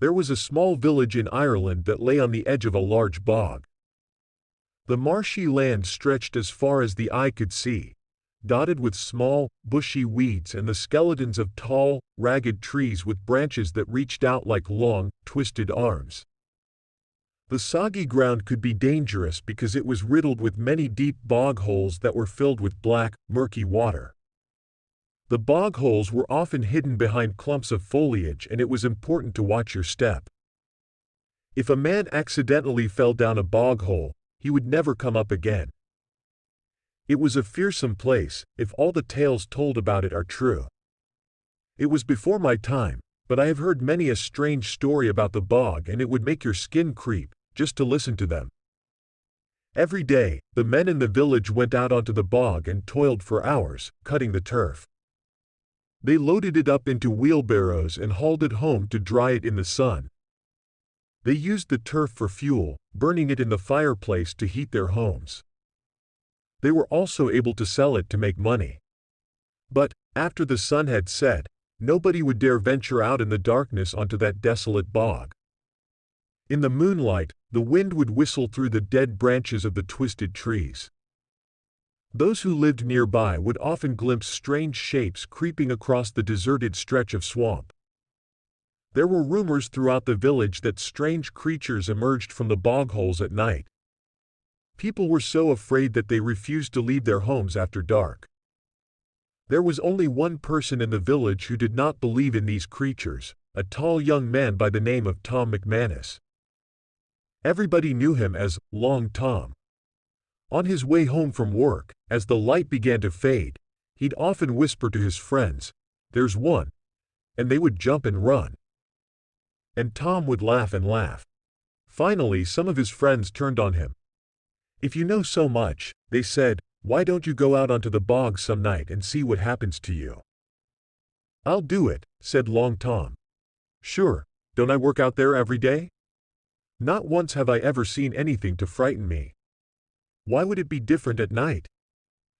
There was a small village in Ireland that lay on the edge of a large bog. The marshy land stretched as far as the eye could see, dotted with small, bushy weeds and the skeletons of tall, ragged trees with branches that reached out like long, twisted arms. The soggy ground could be dangerous because it was riddled with many deep bog holes that were filled with black, murky water. The bog holes were often hidden behind clumps of foliage, and it was important to watch your step. If a man accidentally fell down a bog hole, he would never come up again. It was a fearsome place, if all the tales told about it are true. It was before my time, but I have heard many a strange story about the bog, and it would make your skin creep, just to listen to them. Every day, the men in the village went out onto the bog and toiled for hours, cutting the turf. They loaded it up into wheelbarrows and hauled it home to dry it in the sun. They used the turf for fuel, burning it in the fireplace to heat their homes. They were also able to sell it to make money. But, after the sun had set, nobody would dare venture out in the darkness onto that desolate bog. In the moonlight, the wind would whistle through the dead branches of the twisted trees. Those who lived nearby would often glimpse strange shapes creeping across the deserted stretch of swamp. There were rumors throughout the village that strange creatures emerged from the bog holes at night. People were so afraid that they refused to leave their homes after dark. There was only one person in the village who did not believe in these creatures, a tall young man by the name of Tom McManus. Everybody knew him as Long Tom. On his way home from work, as the light began to fade, he'd often whisper to his friends, "There's one," and they would jump and run. And Tom would laugh and laugh. Finally, some of his friends turned on him. "If you know so much," they said, "why don't you go out onto the bog some night and see what happens to you?" "I'll do it," said Long Tom. "Sure, don't I work out there every day? Not once have I ever seen anything to frighten me. Why would it be different at night?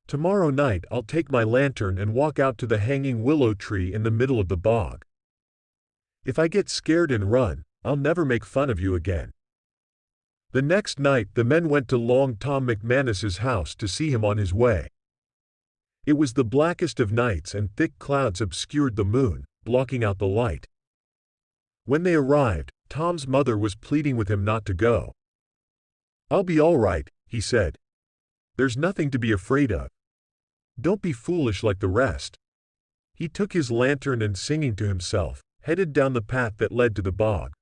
Tomorrow night I'll take my lantern and walk out to the hanging willow tree in the middle of the bog. If I get scared and run, I'll never make fun of you again." The next night the men went to Long Tom McManus's house to see him on his way. It was the blackest of nights and thick clouds obscured the moon, blocking out the light. When they arrived, Tom's mother was pleading with him not to go. "I'll be all right," he said. "There's nothing to be afraid of. Don't be foolish like the rest." He took his lantern and, singing to himself, headed down the path that led to the bog.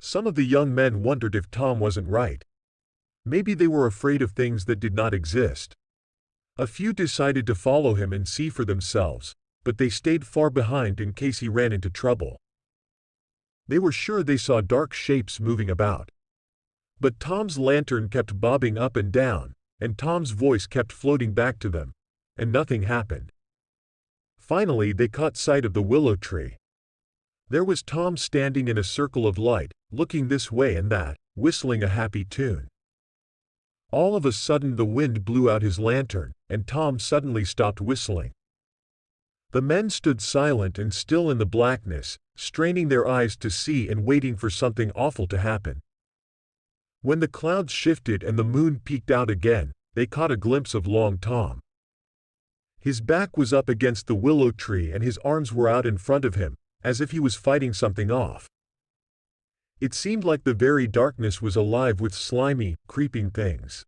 Some of the young men wondered if Tom wasn't right. Maybe they were afraid of things that did not exist. A few decided to follow him and see for themselves, but they stayed far behind in case he ran into trouble. They were sure they saw dark shapes moving about. But Tom's lantern kept bobbing up and down, and Tom's voice kept floating back to them, and nothing happened. Finally they caught sight of the willow tree. There was Tom standing in a circle of light, looking this way and that, whistling a happy tune. All of a sudden the wind blew out his lantern, and Tom suddenly stopped whistling. The men stood silent and still in the blackness, straining their eyes to see and waiting for something awful to happen. When the clouds shifted and the moon peeked out again, they caught a glimpse of Long Tom. His back was up against the willow tree and his arms were out in front of him, as if he was fighting something off. It seemed like the very darkness was alive with slimy, creeping things.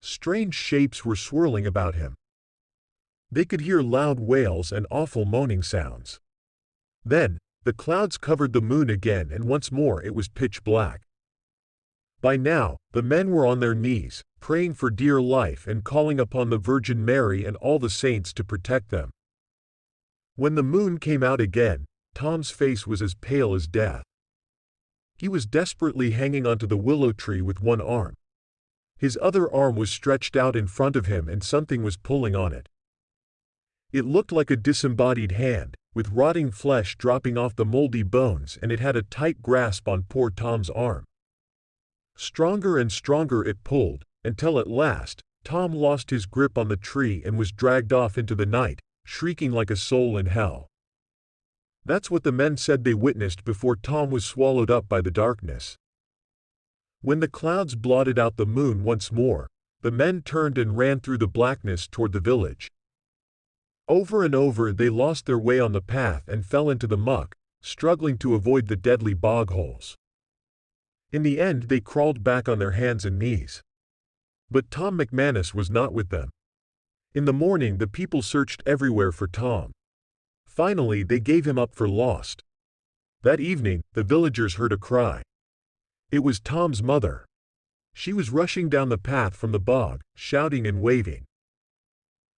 Strange shapes were swirling about him. They could hear loud wails and awful moaning sounds. Then, the clouds covered the moon again and once more it was pitch black. By now, the men were on their knees, praying for dear life and calling upon the Virgin Mary and all the saints to protect them. When the moon came out again, Tom's face was as pale as death. He was desperately hanging onto the willow tree with one arm. His other arm was stretched out in front of him and something was pulling on it. It looked like a disembodied hand, with rotting flesh dropping off the moldy bones, and it had a tight grasp on poor Tom's arm. Stronger and stronger it pulled, until at last, Tom lost his grip on the tree and was dragged off into the night, shrieking like a soul in hell. That's what the men said they witnessed before Tom was swallowed up by the darkness. When the clouds blotted out the moon once more, the men turned and ran through the blackness toward the village. Over and over they lost their way on the path and fell into the muck, struggling to avoid the deadly bog holes. In the end they crawled back on their hands and knees. But Tom McManus was not with them. In the morning the people searched everywhere for Tom. Finally they gave him up for lost. That evening, the villagers heard a cry. It was Tom's mother. She was rushing down the path from the bog, shouting and waving.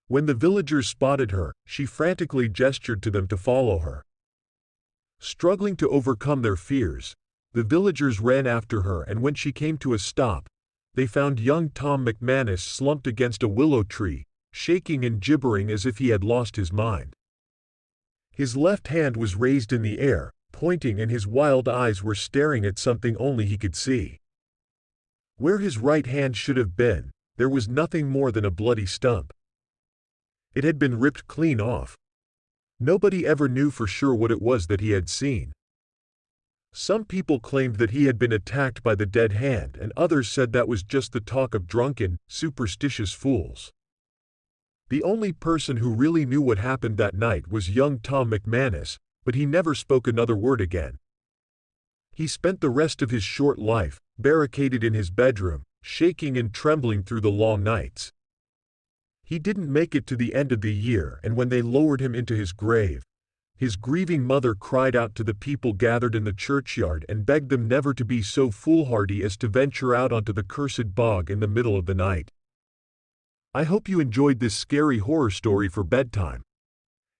When the villagers spotted her, she frantically gestured to them to follow her. Struggling to overcome their fears, the villagers ran after her, and when she came to a stop, they found young Tom McManus slumped against a willow tree, shaking and gibbering as if he had lost his mind. His left hand was raised in the air, pointing, and his wild eyes were staring at something only he could see. Where his right hand should have been, there was nothing more than a bloody stump. It had been ripped clean off. Nobody ever knew for sure what it was that he had seen. Some people claimed that he had been attacked by the dead hand, and others said that was just the talk of drunken, superstitious fools. The only person who really knew what happened that night was young Tom McManus, but he never spoke another word again. He spent the rest of his short life, barricaded in his bedroom, shaking and trembling through the long nights. He didn't make it to the end of the year, and when they lowered him into his grave, his grieving mother cried out to the people gathered in the churchyard and begged them never to be so foolhardy as to venture out onto the cursed bog in the middle of the night. I hope you enjoyed this scary horror story for bedtime.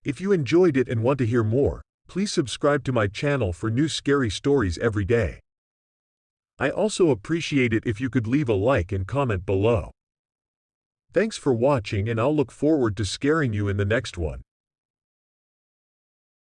If you enjoyed it and want to hear more, please subscribe to my channel for new scary stories every day. I also appreciate it if you could leave a like and comment below. Thanks for watching, and I'll look forward to scaring you in the next one.